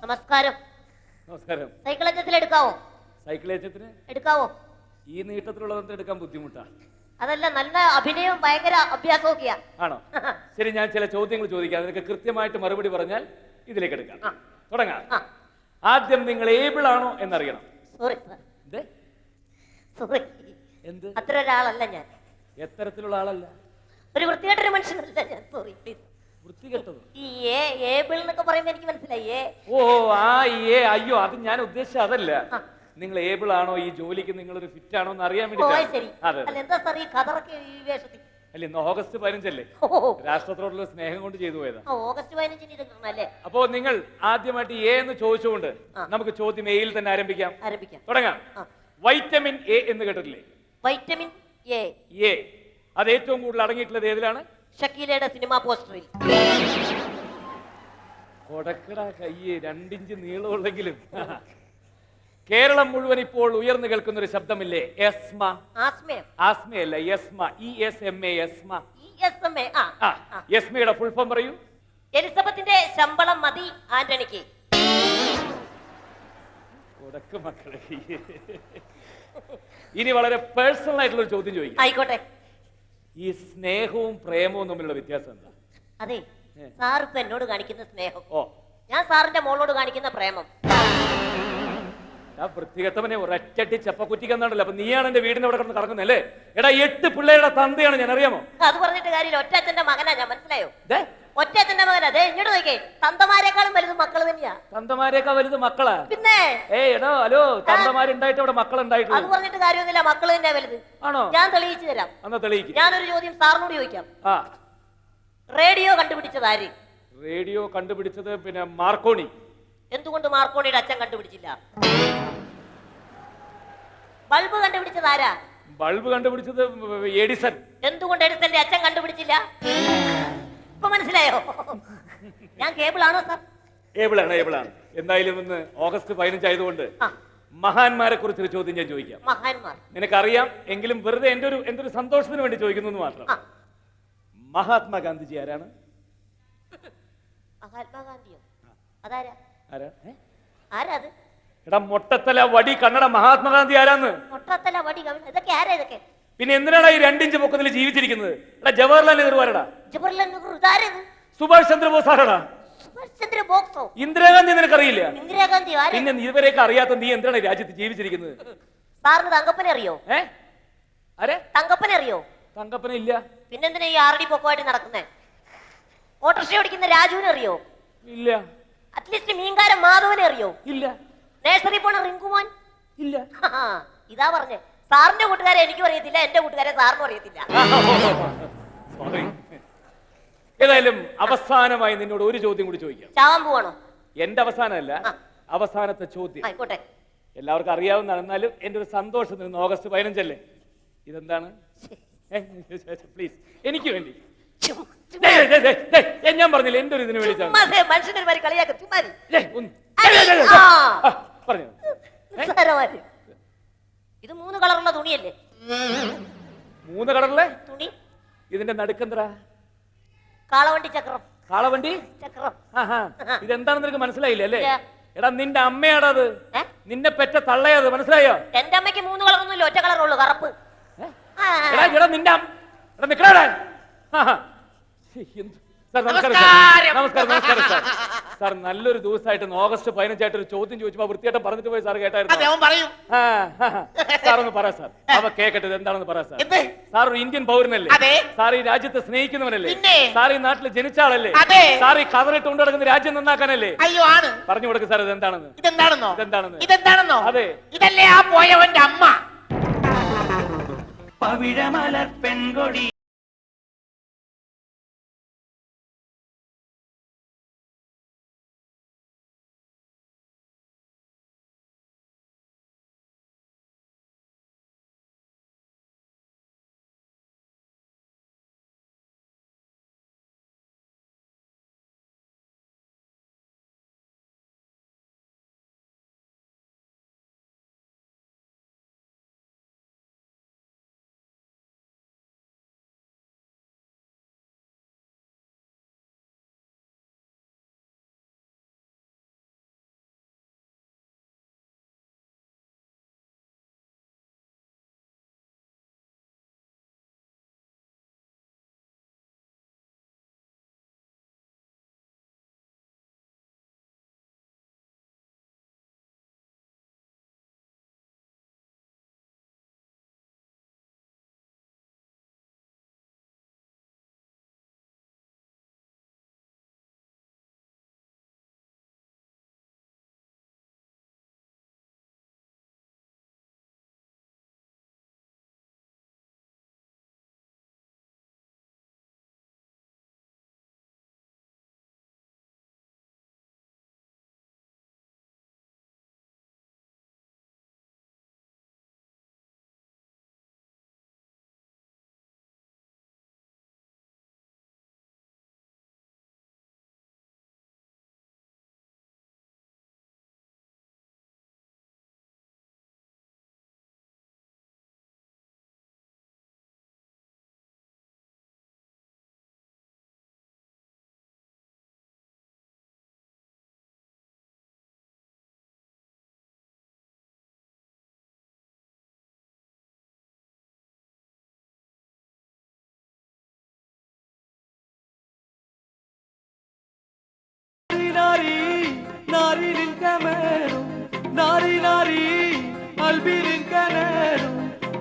നമസ്കാരം. നമസ്കാരം. സൈക്കിൾ യജ്ഞത്തിൽ എടുക്കാവോ? സൈക്കിൾ യജ്ഞത്തിന് എടുക്കാവോ? ഈ നീട്ടത്തിലുള്ളതൊന്നും എടുക്കാൻ ബുദ്ധിമുട്ടാണ്. അതല്ല, നല്ല അഭിനയവും ഭയങ്കര അഭ്യാസമൊക്കെയാ. ആണോ? ശരി, ഞാൻ ചില ചോദ്യങ്ങൾ ചോദിക്കാം, അതിനൊക്കെ കൃത്യമായിട്ട് മറുപടി പറഞ്ഞാൽ ഇതിലേക്ക് എടുക്കാം. തുടങ്ങാം. ആദ്യം നിങ്ങൾ ഏബിൾ ആണോ എന്നറിയണം. സോറി സോറി, എന്ത്? അത്ര ഒരാളല്ല ഞാൻ. എത്തരത്തിലുള്ള ആളല്ല? ഒരു വൃത്തികെട്ടൊരു മനുഷ്യനല്ല ഞാൻ. Sorry please. വൃത്തികെട്ടത്? ഈ ഏബിൾ എന്നൊക്കെ പറയുമ്പോ എനിക്ക് മനസ്സിലായി. ഓ അയ്യോ, അത് ഞാൻ ഉദ്ദേശിച്ച അതല്ല. നിങ്ങൾ ഏബിൾ ആണോ, ഈ ജോലിക്ക് നിങ്ങളൊരു ഫിറ്റ് ആണോ എന്ന് അറിയാൻ വേണ്ടി. അല്ല, ഇന്ന് ഓഗസ്റ്റ് 15 രാഷ്ട്രത്തോടുള്ള സ്നേഹം കൊണ്ട് ചെയ്തു പോയതാ. ഓഗസ്റ്റ് 15 അപ്പോ നിങ്ങൾ ആദ്യമായിട്ട് എ എന്ന് ചോദിച്ചുകൊണ്ട് നമുക്ക് ചോദ്യം എയിൽ തന്നെ ആരംഭിക്കാം. തുടങ്ങാം. വൈറ്റമിൻ എ എന്ന് കേട്ടിട്ടില്ലേ? Vitamin A. അത് ഏറ്റവും കൂടുതൽ അടങ്ങിയിട്ടുള്ളത് ഏതിലാണ്? ഷക്കീലയുടെ സിനിമ പോസ്റ്ററിൽ. കൊടക്കട കയ്യേ, 2 ഇഞ്ച് നീളമുള്ളെങ്കിലും കേരളം മുഴുവൻ ഇപ്പോൾ ഉയർന്നു കേൾക്കുന്ന ഒരു ശബ്ദമില്ലേ? എസ്മ. ആസ്മയല്ല, എസ്മ. എസ്മയുടെ ഫുൾ ഫോം പറയൂ. എലിസബത്തിന്റെ ശമ്പളം മതി ആന്റണിക്ക്. കൊടക്ക് മക്കളെ, ഇനി വളരെ പേഴ്സണൽ ആയിട്ടുള്ള ഒരു ചോദ്യം ചോദിക്കാം. ആയിക്കോട്ടെ. ഈ സ്നേഹവും പ്രേമവും തമ്മിലുള്ള വ്യത്യാസം എന്താ? അതെ, സാർ ഇപ്പൊ എന്നോട് കാണിക്കുന്ന സ്നേഹം, ഞാൻ സാറിന്റെ മോളോട് കാണിക്കുന്ന പ്രേമം. ആ വൃത്തികെട്ടവനെ ഒരൊറ്റട്ടി ചെപ്പക്കുറ്റിക്കെന്നാണല്ലോ. അപ്പൊ നീയാണ് എന്റെ വീടിന്റെ അവിടെ കിടന്ന് കറങ്ങുന്നല്ലേ? എടാ, 8 പിള്ളേരുടെ തന്തയാണ് ഞാൻ, അറിയാമോ? അത് പറഞ്ഞിട്ട് കാര്യമില്ല, ഒറ്റച്ഛന്റെ മകനാ ഞാൻ. മനസ്സിലായോ? ഒറ്റച്ഛന്റെ മകൻ. അതെ, ഇങ്ങോട്ട് നോക്കേ, തന്തമാരെക്കാളും വലുത് മക്കള് തന്നെയാ. തന്തമാരെക്കാൾ വലുത് മക്കളാ? പിന്നെ എടോ, ഹലോ, തന്തമാരുണ്ടായിട്ട് അവിടെ മക്കളുണ്ടായിട്ട്. അത് പറഞ്ഞിട്ട് കാര്യമൊന്നുമില്ല, മക്കള് തന്നെ വലുത്. ആണോ? ഞാൻ തെളിയിച്ചു തരാം. എന്നാ തെളിയിക്കും. ഞാനൊരു ചോദ്യം സാറിനോട് ചോദിക്കാം. റേഡിയോ കണ്ടുപിടിച്ചത് ആര്? റേഡിയോ കണ്ടുപിടിച്ചത് പിന്നെ മാർക്കോണി. എന്തുകൊണ്ട് മാർക്കോണിയുടെ അച്ഛൻ കണ്ടുപിടിച്ചില്ല? ബൾബ് കണ്ടുപിടിച്ചത് ആരാ? ബൾബ് കണ്ടുപിടിച്ചത് എഡിസൺ. എന്തുകൊണ്ട് എഡിസന്റെ അച്ഛൻ കണ്ടുപിടിച്ചില്ല? ഇപ്പൊ മനസ്സിലായോ? ഞാൻ കേബിൾ ആണോ സാർ? ഏബിളാണ്. എന്തായാലും ഇന്ന് ഓഗസ്റ്റ് 15 ആയതുകൊണ്ട് മഹാന്മാരെ കുറിച്ചൊരു ചോദ്യം ഞാൻ ചോദിക്കാം. മഹാന്മാർ നിനക്കറിയാം, എങ്കിലും വെറുതെ എന്റെ ഒരു സന്തോഷത്തിന് വേണ്ടി ചോദിക്കുന്നു മാത്രം. മഹാത്മാഗാന്ധിജി ആരാണ്? മഹാത്മാഗാന്ധിയോ? അതാരാ? ആരാ അത്? എടാ, മൊട്ടത്തല വടി കണ്ണട മഹാത്മാഗാന്ധി ആരാന്ന്? മൊട്ടത്തല വടി ഇതൊക്കെ ആരാ? ഇതൊക്കെ പിന്നെ എന്തിനാണ് ഈ 2 ഇഞ്ച് പൊക്കത്തിൽ ജീവിച്ചിരിക്കുന്നത്? എടാ, ജവഹർലാൽ നെഹ്റു ആരടാ? ജവഹർലാൽ നെഹ്റു ഇതാരത്? സുഭാഷ് ചന്ദ്രബോസ് ആരടാ? സുഭാഷ് ചന്ദ്രബോസോ? ഇന്ദിരാഗാന്ധി നിനക്കറിയില്ല? ഇന്ദിരാഗാന്ധി ആരാ? പിന്നെ ഇവരെയൊക്കെ അറിയാത്ത നീ എന്തിനാണ് രാജ്യത്ത് ജീവിച്ചിരിക്കുന്നത്? സാറിന് തങ്കപ്പനെ അറിയോ? ആരെ? തങ്കപ്പനെ അറിയോ? തങ്കപ്പന ഇല്ല. പിന്നെന്തിനാ ഈ ആറടി പൊക്കമായിട്ട് നടക്കുന്നേ? ഓട്ടോറിക്ഷ ഓടിക്കുന്ന രാജുവിനെ അറിയോ? ഇല്ല. അറ്റ്ലീസ്റ്റ് മീൻകാരൻ മാധവനെ അറിയോ? ഇല്ല. നേഴ്സറി പോണ റിങ്കുമോൻ? ഇല്ല. ഇതാ പറഞ്ഞേ, സാറിന്റെ കൂട്ടുകാരെ എനിക്കും അറിയത്തില്ല, എന്റെ കൂട്ടുകാരെ സാറിനും അറിയത്തില്ല. ഏതായാലും അവസാനമായി നിന്നോട് ഒരു ചോദ്യം കൂടി ചോദിക്കാം. ചാവാൻ പോവാണോ? എന്റെ അവസാനമല്ല, അവസാനത്തെ ചോദ്യം. ആയിക്കോട്ടെ. എല്ലാവർക്കും അറിയാവുന്നതാണ്, എന്നാലും എന്റെ ഒരു സന്തോഷത്തിന് ഓഗസ്റ്റ് 15 ഇതെന്താണ്? പ്ലീസ്, എനിക്ക് വേണ്ടി. ഞാൻ പറഞ്ഞില്ല, എന്റെ ഒരു ഇതിന് വേണ്ടി ഇത് 3 കളറുള്ള തുണിയല്ലേ? 3 കളറിലെ തുണി. ഇതിന്റെ നടുക്കെന്തരാ? കാളവണ്ടി ചക്രം. കാളവണ്ടി ചക്രം. ഇതെന്താണെന്ന് നിനക്ക് മനസ്സിലായില്ല അല്ലേ? എടാ, നിന്റെ അമ്മയാടത്, നിന്നെ പെറ്റ തള്ളയത്, മനസ്സിലായോ? എന്റെ അമ്മയ്ക്ക് 3 കളറൊന്നുമില്ല, ഒറ്റ കളറുള്ളൂ, കറുപ്പ്. എടാ, നിന്റെ നിക്കടാ. നമസ്കാരം സാർ. നല്ലൊരു ദിവസമായിട്ട് ഓഗസ്റ്റ് 15 ഒരു ചോദ്യം ചോദിച്ചപ്പോ വൃത്തിയായിട്ട് പറഞ്ഞിട്ട് പോയി സാർ. കേട്ടായിരുന്നു? സാർ ഒന്ന് പറ സാർ. അവ കേക്കട്ടെ, എന്താണെന്ന് പറ സാർ. സാർ ഒരു ഇന്ത്യൻ പൗരനല്ലേ? സാർ ഈ രാജ്യത്തെ സ്നേഹിക്കുന്നവനല്ലേ? സാർ ഈ നാട്ടിൽ ജനിച്ച ആളല്ലേ? സാർ ഈ കതറിട്ട് കൊണ്ടു നടക്കുന്ന രാജ്യം നന്നാക്കാനല്ലേ? പറഞ്ഞു കൊടുക്കും സാർ. ഇതെന്താണെന്ന്? അതെ, ഇതല്ലേ ആ പോയവന്റെ അമ്മ? പവിഴമലർ പെൺകൊടി.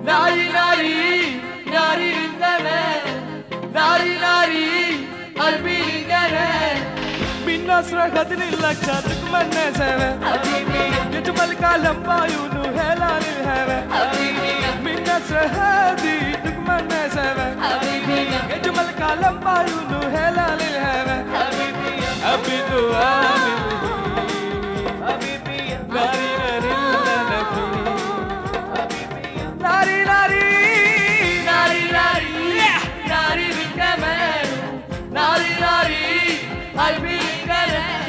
ناري ناري ناري للجنة ناري ناري قلبي للجنة من نصر خدني لك تتمنى سوا يجمل كلام بعيونه هلال الهوى من نصر هادي تتمنى سوا يجمل كلام بعيونه هلال الهوى حبيبي حبيبي حبيبي ناري ناري لنا فيه ناري ناري ناري ناري ناري بالجمال ناري ناري قلبي بالجمال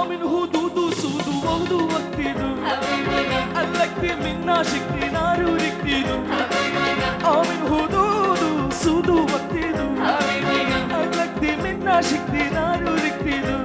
من هدود وسود ووضو وقتيدو قلقتي من ناشكتي نار وركتيدو من هدود وسود وقتيدو قلقتي من ناشكتي نار وركتيدو